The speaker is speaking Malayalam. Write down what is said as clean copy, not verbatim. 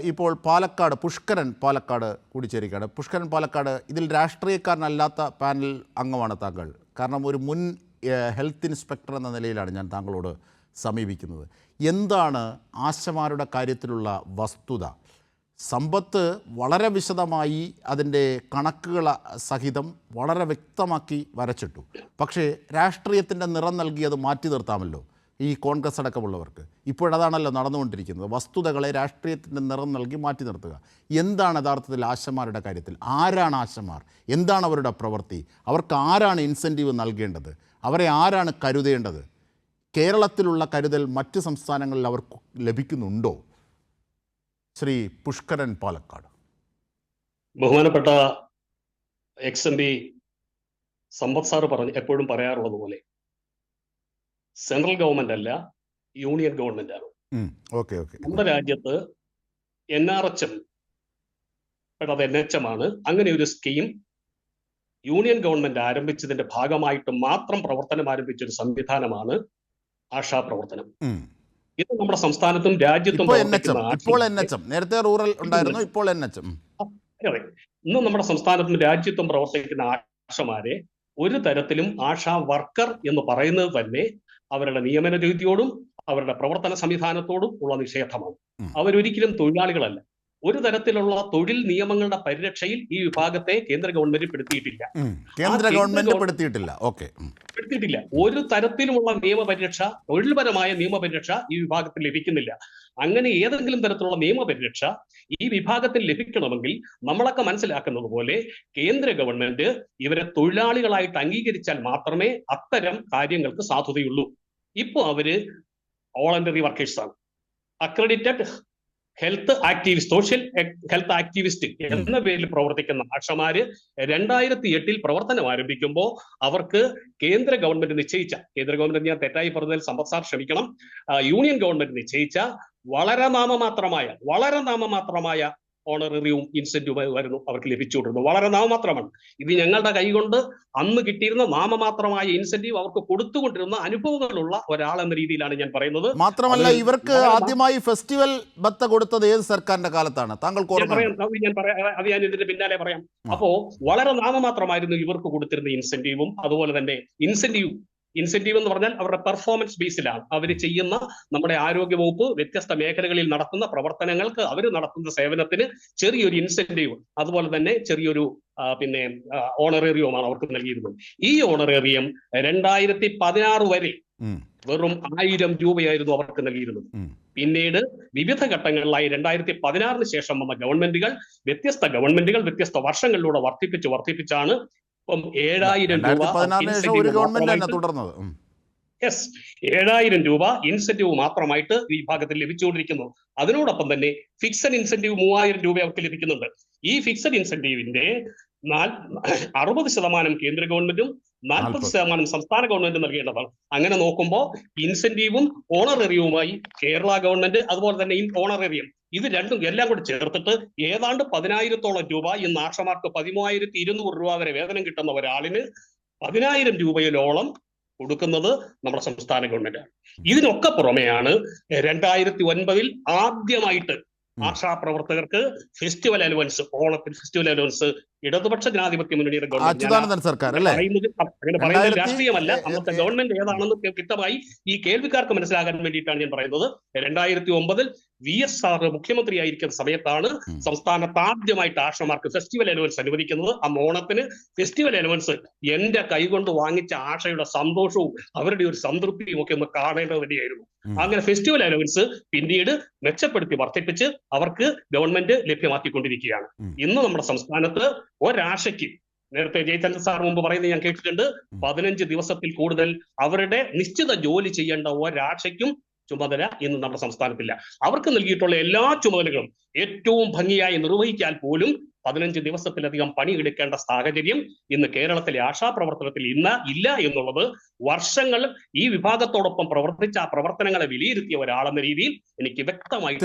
ഇപ്പോൾ പാലക്കാട് പുഷ്കരൻ പാലക്കാട് കൂടിച്ചേരുകയാണ്. പുഷ്കരൻ പാലക്കാട് ഇതിൽ രാഷ്ട്രീയക്കാരനല്ലാത്ത പാനൽ അംഗമാണ് താങ്കൾ. കാരണം ഒരു മുൻ ഹെൽത്ത് ഇൻസ്പെക്ടർ എന്ന നിലയിലാണ് ഞാൻ താങ്കളോട് സമീപിക്കുന്നത്. എന്താണ് ആശമാരുടെ കാര്യത്തിലുള്ള വസ്തുത? സമ്പത്ത് വളരെ വിശദമായി അതിൻ്റെ കണക്കുകൾ സഹിതം വളരെ വ്യക്തമാക്കി വരച്ചിട്ടു. പക്ഷേ രാഷ്ട്രീയത്തിൻ്റെ നിറം നൽകി അത് മാറ്റി നിർത്താമല്ലോ ഈ കോൺഗ്രസ് അടക്കമുള്ളവർക്ക്. ഇപ്പോഴതാണല്ലോ നടന്നുകൊണ്ടിരിക്കുന്നത്. വസ്തുതകളെ രാഷ്ട്രീയത്തിൻ്റെ നിറം നൽകി മാറ്റി നിർത്തുക. എന്താണ് യഥാർത്ഥത്തിൽ ആശമാരുടെ കാര്യത്തിൽ? ആരാണ് ആശമാർ? എന്താണ് അവരുടെ പ്രവൃത്തി? അവർക്ക് ആരാണ് ഇൻസെൻറ്റീവ് നൽകേണ്ടത്? അവരെ ആരാണ് കരുതേണ്ടത്? കേരളത്തിലുള്ള കരുതൽ മറ്റ് സംസ്ഥാനങ്ങളിൽ അവർക്ക് ലഭിക്കുന്നുണ്ടോ? ശ്രീ പുഷ്കരൻ പാലക്കാട്. ബഹുമാനപ്പെട്ട XMP സമ്പത്ത് സാറ് എപ്പോഴും പറയാറുള്ളത് പോലെ സെൻട്രൽ ഗവൺമെന്റ് അല്ല, യൂണിയൻ ഗവൺമെന്റ് ആണ്. നമ്മുടെ രാജ്യത്ത് NRHM NHM ആണ്. അങ്ങനെ ഒരു സ്കീം യൂണിയൻ ഗവൺമെന്റ് ആരംഭിച്ചതിന്റെ ഭാഗമായിട്ട് മാത്രം പ്രവർത്തനം ആരംഭിച്ച ഒരു സംവിധാനമാണ് ആശാ പ്രവർത്തനം. ഇത് നമ്മുടെ സംസ്ഥാനത്തും രാജ്യത്തും നേരത്തെ റൂറൽ ഉണ്ടായിരുന്നു, ഇപ്പോൾ NHM. അതെ, ഇന്ന് നമ്മുടെ സംസ്ഥാനത്തും രാജ്യത്തും പ്രവർത്തിക്കുന്ന ആശമാരെ ഒരു തരത്തിലും ആശാ വർക്കർ എന്ന് പറയുന്നത് തന്നെ അവരുടെ നിയമന രീതിയോടും അവരുടെ പ്രവർത്തന സംവിധാനത്തോടും ഉള്ള നിഷേധമാണ്. അവരൊരിക്കലും തൊഴിലാളികളല്ല. ഒരു തരത്തിലുള്ള തൊഴിൽ നിയമങ്ങളുടെ പരിരക്ഷയിൽ ഈ വിഭാഗത്തെ കേന്ദ്ര ഗവൺമെന്റ് പെടുത്തിയിട്ടില്ല. ഒരു തരത്തിലുമുള്ള നിയമപരിരക്ഷ, തൊഴിൽപരമായ നിയമപരിരക്ഷ ഈ വിഭാഗത്തിൽ ലഭിക്കുന്നില്ല. അങ്ങനെ ഏതെങ്കിലും തരത്തിലുള്ള നിയമപരിരക്ഷ ഈ വിഭാഗത്തിൽ ലഭിക്കണമെങ്കിൽ നമ്മളൊക്കെ മനസ്സിലാക്കുന്നത് പോലെ കേന്ദ്ര ഗവൺമെന്റ് ഇവരെ തൊഴിലാളികളായിട്ട് അംഗീകരിച്ചാൽ മാത്രമേ അത്തരം കാര്യങ്ങൾക്ക് സാധുതയുള്ളൂ. ഇപ്പൊ അവര് വോളണ്ടറി വർക്കേഴ്സാണ്, accredited health activist, social health activist എന്ന പേരിൽ പ്രവർത്തിക്കുന്ന ആശമാര് 2008 പ്രവർത്തനം ആരംഭിക്കുമ്പോൾ അവർക്ക് കേന്ദ്ര ഗവൺമെന്റ് നിശ്ചയിച്ച, കേന്ദ്ര ഗവൺമെന്റ് ഞാൻ തെറ്റായി പറഞ്ഞതിൽ സമ്പത്ത് സാർ ക്ഷമിക്കണം, യൂണിയൻ ഗവൺമെന്റ് നിശ്ചയിച്ച വളരെ നാമമാത്രമായ ഓണററിയും ഇൻസെന്റീവുമായിരുന്നു അവർക്ക് ലഭിച്ചുകൊണ്ടിരുന്നത്. വളരെ നാമമാത്രമാണ്. ഇത് ഞങ്ങളുടെ കൈകൊണ്ട് അന്ന് കിട്ടിയിരുന്ന നാമമാത്രമായ ഇൻസെന്റീവ് അവർക്ക് കൊടുത്തുകൊണ്ടിരുന്ന അനുഭവങ്ങളുള്ള ഒരാളെന്ന രീതിയിലാണ് ഞാൻ പറയുന്നത്. മാത്രമല്ല, ഇവർക്ക് ആദ്യമായി ഫെസ്റ്റിവൽ ബത്ത കൊടുത്തത് ഏത് സർക്കാരിന്റെ കാലത്താണ്? താങ്കൾക്ക് അത് ഞാൻ ഇതിന്റെ പിന്നാലെ പറയാം. അപ്പോ വളരെ നാമമാത്രമായിരുന്നു ഇവർക്ക് കൊടുത്തിരുന്ന ഇൻസെന്റീവും. അതുപോലെ തന്നെ ഇൻസെന്റീവ് എന്ന് പറഞ്ഞാൽ അവരുടെ പെർഫോമൻസ് ബേസിലാണ് അവർ ചെയ്യുന്ന, നമ്മുടെ ആരോഗ്യവകുപ്പ് വ്യത്യസ്ത മേഖലകളിൽ നടത്തുന്ന പ്രവർത്തനങ്ങൾക്ക്, അവർ നടത്തുന്ന സേവനത്തിന് ചെറിയൊരു ഇൻസെന്റീവ്, അതുപോലെ തന്നെ ചെറിയൊരു ഓണറേറിയവുമാണ് അവർക്ക് നൽകിയിരുന്നത്. ഈ ഓണറേറിയം 2016 വരെ വെറും 1000 രൂപയായിരുന്നു അവർക്ക് നൽകിയിരുന്നത്. പിന്നീട് വിവിധ ഘട്ടങ്ങളിലായി 2016 ശേഷം വന്ന ഗവൺമെന്റുകൾ, വ്യത്യസ്ത വർഷങ്ങളിലൂടെ വർദ്ധിപ്പിച്ചാണ് ഇപ്പം 7000 രൂപ ഇൻസെന്റീവ് മാത്രമായിട്ട് ഈ വിഭാഗത്തിൽ ലഭിച്ചുകൊണ്ടിരിക്കുന്നു. അതിനോടൊപ്പം തന്നെ ഫിക്സഡ് ഇൻസെന്റീവ് 3000 രൂപ അവർക്ക് ലഭിക്കുന്നുണ്ട്. ഈ ഫിക്സഡ് ഇൻസെന്റീവിന്റെ 60% കേന്ദ്ര ഗവൺമെന്റും 40% സംസ്ഥാന ഗവൺമെന്റ് നൽകേണ്ടതാണ്. അങ്ങനെ നോക്കുമ്പോൾ ഇൻസെന്റീവും ഓണറേറിയവുമായി കേരള ഗവൺമെന്റ്, അതുപോലെ തന്നെ ഓണറേറിയം, ഇത് രണ്ടും എല്ലാം കൂടി ചേർത്തിട്ട് ഏതാണ്ട് 10,000-ഓളം രൂപ, ഇന്ന് ആശമാർക്ക് 13,200 രൂപ വരെ വേതനം കിട്ടുന്ന ഒരാളിന് 10,000 രൂപയിലോളം കൊടുക്കുന്നത് നമ്മുടെ സംസ്ഥാന ഗവൺമെന്റാണ്. ഇതിനൊക്കെ പുറമെയാണ് 2009 ആദ്യമായിട്ട് ആശാപ്രവർത്തകർക്ക് ഫെസ്റ്റിവൽ അലവൻസ്, ഓണത്തിന് ഫെസ്റ്റിവൽ അലവൻസ് ഇടതുപക്ഷ ജനാധിപത്യ മുന്നണിയുടെ ഗവൺമെന്റ്, പറയുന്നത് രാഷ്ട്രീയമല്ല, അന്നത്തെ ഗവൺമെന്റ് ഏതാണെന്ന് വ്യക്തമായി ഈ കേൾവിക്കാർക്ക് മനസ്സിലാകാൻ വേണ്ടിയിട്ടാണ് ഞാൻ പറയുന്നത്. 2009 VS മുഖ്യമന്ത്രിയായിരിക്കുന്ന സമയത്താണ് സംസ്ഥാനത്ത് ആദ്യമായിട്ട് ആശമാർക്ക് ഫെസ്റ്റിവൽ അലവൻസ് അനുവദിക്കുന്നത്. അന്ന് ഓണത്തിന് ഫെസ്റ്റിവൽ അലവൻസ് എന്റെ കൈകൊണ്ട് വാങ്ങിച്ച ആശയുടെ സന്തോഷവും അവരുടെ ഒരു സംതൃപ്തിയും ഒക്കെ ഒന്ന് കാണേണ്ടത് തന്നെയായിരുന്നു. അങ്ങനെ ഫെസ്റ്റിവൽ അലവൻസ് പിന്നീട് മെച്ചപ്പെടുത്തി വർദ്ധിപ്പിച്ച് അവർക്ക് ഗവൺമെന്റ് ലഭ്യമാക്കിക്കൊണ്ടിരിക്കുകയാണ്. ഇന്ന് നമ്മുടെ സംസ്ഥാനത്ത് ഒരാശയ്ക്ക്, നേരത്തെ ജയചന്ദ്രൻ സാർ മുമ്പ് പറയുന്നത് ഞാൻ കേട്ടിട്ടുണ്ട്, 15 ദിവസത്തിൽ കൂടുതൽ അവരുടെ നിശ്ചിത ജോലി ചെയ്യേണ്ട ഒരാശയ്ക്കും ചുമതല ഇന്ന് നമ്മുടെ സംസ്ഥാനത്തില്ല. അവർക്ക് നൽകിയിട്ടുള്ള എല്ലാ ചുമതലകളും ഏറ്റവും ഭംഗിയായി നിർവഹിക്കാൻ പോലും 15 ദിവസത്തിലധികം പണിയെടുക്കേണ്ട സാഹചര്യം ഇന്ന് കേരളത്തിലെ ആശാപ്രവർത്തനത്തിൽ ഇല്ല എന്നുള്ളത് വർഷങ്ങൾ ഈ വിഭാഗത്തോടൊപ്പം പ്രവർത്തിച്ച ആ പ്രവർത്തനങ്ങളെ വിലയിരുത്തിയ ഒരാളെന്ന രീതിയിൽ എനിക്ക് വ്യക്തമായി